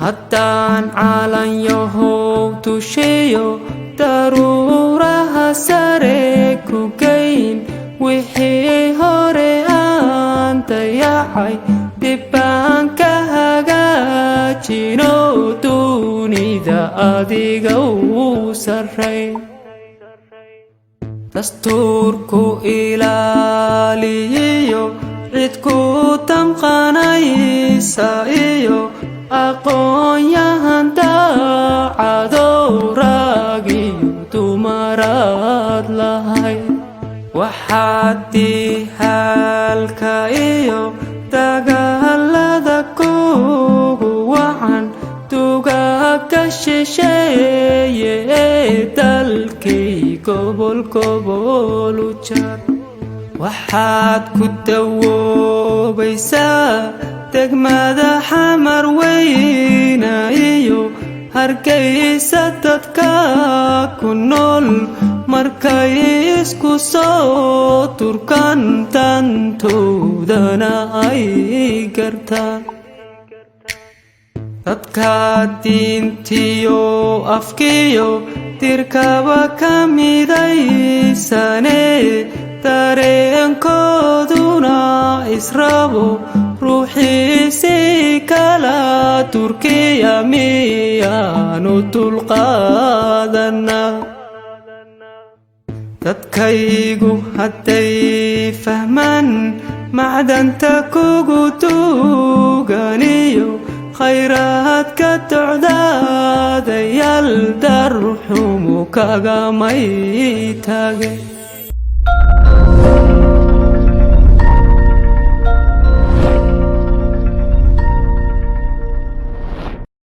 haddaan calan yahow tusheeyo daruuraha sare ku geyn wixii hore aan dayacay dib baan ka hagaajino dunida adiga u sarreyn dastuurku ilaaliyo cid ku damqanaysa iyo aqoon-yahan daacadow rag iyo dumaraad lahay waxaad dihalka iyo dagaalada kugu wacan dugaagga shisheeye ee dalkii gobol gobol u jar waxaad ku dawoobaysaa degmada xamar weyna iyo hargeysa dadka ku nool markay isku soo turkan dantoodana ay gartaan dadka diintiyo afkiyo dirkaba ka midaysane dareenkooduna israbo ruuxiisii kala turkiya miyaanu dulqaadanaa dadkaygu hadday fahmaan macdanta kugu duganiyo khayraadka docdaadayaal darxumu kagamay taage